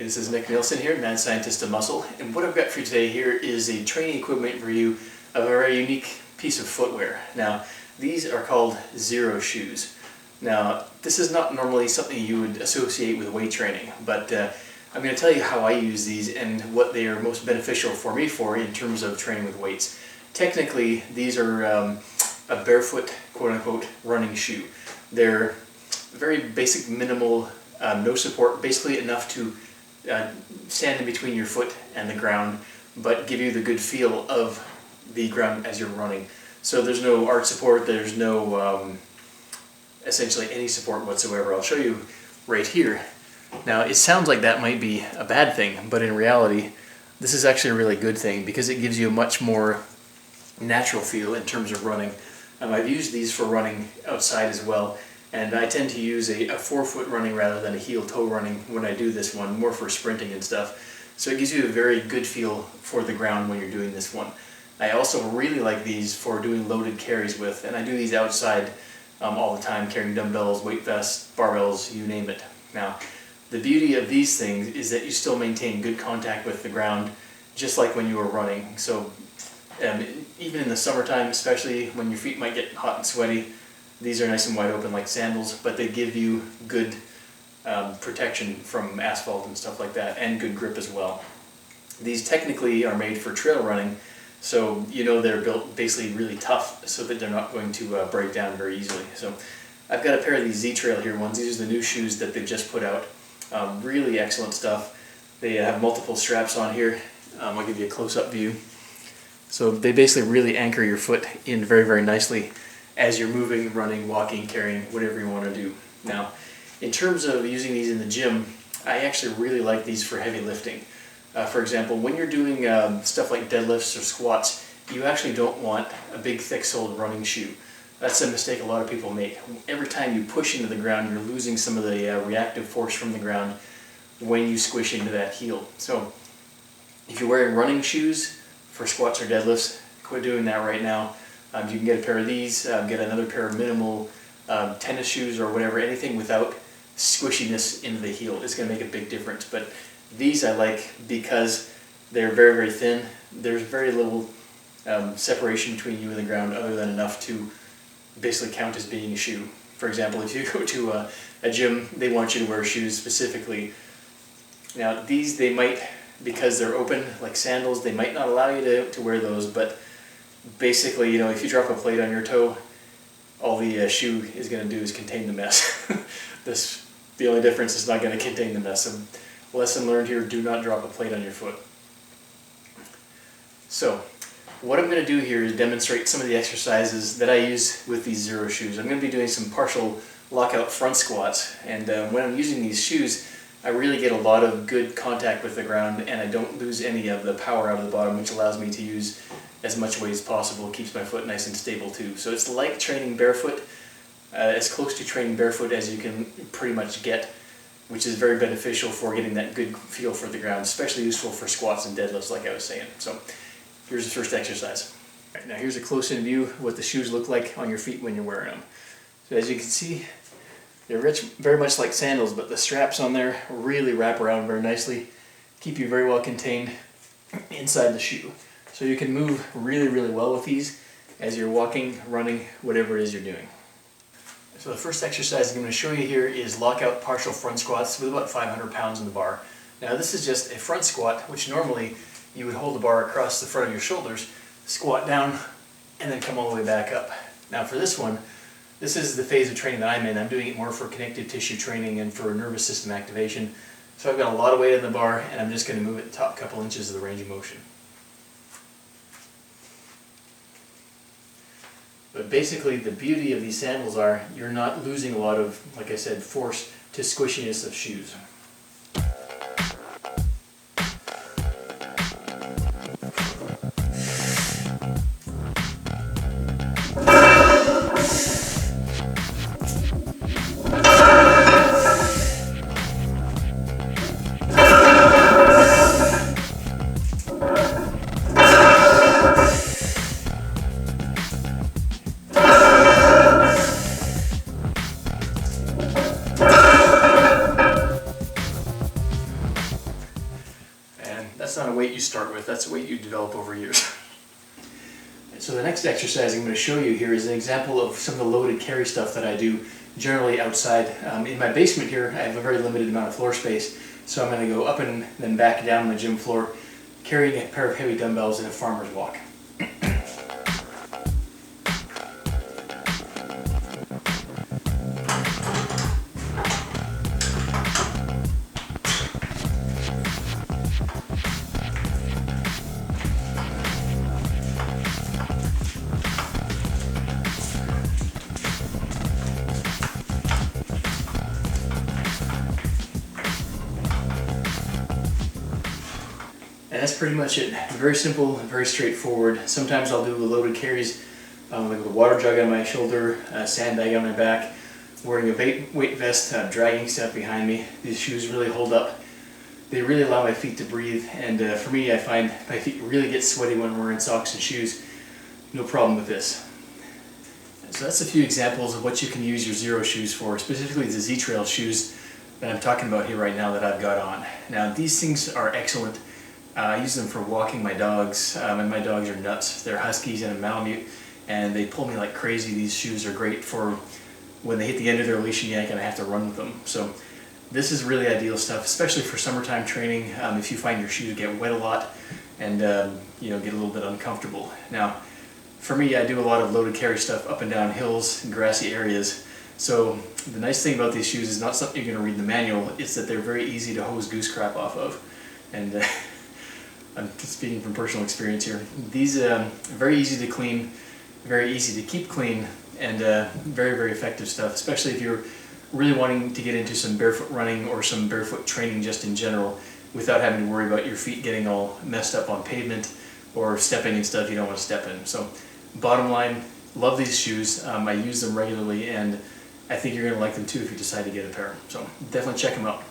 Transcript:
This is Nilsson here, Mad Scientist of Muscle, and what I've got for you today here is a training equipment review of a very unique piece of footwear. Now, these are called Xero Shoes. Now, this is not normally something you would associate with weight training, but I'm going to tell you how I use these and what they are most beneficial for me for in terms of training with weights. Technically, these are a barefoot, quote-unquote, running shoe. They're very basic, minimal, no support, basically enough to stand in between your foot and the ground, but give you the good feel of the ground as you're running. So there's no arch support, there's no essentially any support whatsoever. I'll show you right here. Now, it sounds like that might be a bad thing, but in reality, this is actually a really good thing because it gives you a much more natural feel in terms of running. I've used these for running outside as well, and I tend to use a forefoot running rather than a heel-toe running when I do this one, more for sprinting and stuff. So it gives you a very good feel for the ground when you're doing this one. I also really like these for doing loaded carries with, and I do these outside all the time, carrying dumbbells, weight vests, barbells, you name it. Now, the beauty of these things is that you still maintain good contact with the ground, just like when you were running. So even in the summertime, especially when your feet might get hot and sweaty, these are nice and wide open like sandals, but they give you good protection from asphalt and stuff like that, and good grip as well. These technically are made for trail running, so you know they're built basically really tough so that they're not going to break down very easily. So I've got a pair of these Z-Trail here ones. These are the new shoes that they've just put out. Really excellent stuff. They have multiple straps on here. I'll give you a close-up view. So they basically really anchor your foot in very, very nicely as you're moving, running, walking, carrying, whatever you want to do. Now, in terms of using these in the gym, I actually really like these for heavy lifting. For example, when you're doing stuff like deadlifts or squats, you actually don't want a big, thick-soled running shoe. That's a mistake a lot of people make. Every time you push into the ground, you're losing some of the reactive force from the ground when you squish into that heel. So if you're wearing running shoes for squats or deadlifts, quit doing that right now. You can get a pair of these, get another pair of minimal tennis shoes or whatever, anything without squishiness into the heel. It's going to make a big difference. But these I like because they're very, very thin. There's very little separation between you and the ground other than enough to basically count as being a shoe. For example, if you go to a gym, they want you to wear shoes specifically. Now these, they might, because they're open like sandals, they might not allow you to wear those, but basically, you know, if you drop a plate on your toe, all the shoe is going to do is contain the mess. The only difference is not going to contain the mess. So, lesson learned here, do not drop a plate on your foot. So, what I'm going to do here is demonstrate some of the exercises that I use with these Xero shoes. I'm going to be doing some partial lockout front squats, and when I'm using these shoes, I really get a lot of good contact with the ground, and I don't lose any of the power out of the bottom, which allows me to use as much weight as possible. It keeps my foot nice and stable too. So it's like training barefoot, as close to training barefoot as you can pretty much get, which is very beneficial for getting that good feel for the ground, especially useful for squats and deadlifts like I was saying. So here's the first exercise. Right, now here's a close-in view of what the shoes look like on your feet when you're wearing them. So as you can see, they're very much like sandals, but the straps on there really wrap around very nicely, keep you very well contained inside the shoe. So you can move really, really well with these as you're walking, running, whatever it is you're doing. So the first exercise I'm going to show you here is lockout partial front squats with about 500 pounds in the bar. Now this is just a front squat, which normally you would hold the bar across the front of your shoulders, squat down, and then come all the way back up. Now for this one, this is the phase of training that I'm in. I'm doing it more for connective tissue training and for nervous system activation. So I've got a lot of weight in the bar, and I'm just going to move it the top couple inches of the range of motion. But basically the beauty of these sandals are you're not losing a lot of, like I said, force to squishiness of shoes. start with. That's the weight you develop over years. So the next exercise I'm going to show you here is an example of some of the loaded carry stuff that I do generally outside. In my basement here, I have a very limited amount of floor space, so I'm going to go up and then back down the gym floor, carrying a pair of heavy dumbbells in a farmer's walk. And that's pretty much it. Very simple, very straightforward. Sometimes I'll do loaded carries like with a water jug on my shoulder, a sandbag on my back, wearing a weight vest, dragging stuff behind me. These shoes really hold up. They really allow my feet to breathe, and for me, I find my feet really get sweaty when I'm wearing socks and shoes. No problem with this. So that's a few examples of what you can use your Xero shoes for, specifically the Z-Trail shoes that I'm talking about here right now that I've got on. Now these things are excellent. I use them for walking my dogs, and my dogs are nuts. They're Huskies and a Malamute, and they pull me like crazy. These shoes are great for when they hit the end of their leash and yank and I have to run with them. So this is really ideal stuff, especially for summertime training, if you find your shoes get wet a lot and you know, get a little bit uncomfortable. Now, for me, I do a lot of loaded carry stuff up and down hills and grassy areas. So the nice thing about these shoes is not something you're going to read in the manual, it's that they're very easy to hose goose crap off of. And I'm speaking from personal experience here. These are very easy to clean, very easy to keep clean, and very, very effective stuff, especially if you're really wanting to get into some barefoot running or some barefoot training just in general without having to worry about your feet getting all messed up on pavement or stepping in stuff you don't want to step in. So bottom line, love these shoes. I use them regularly, and I think you're going to like them too if you decide to get a pair. So definitely check them out.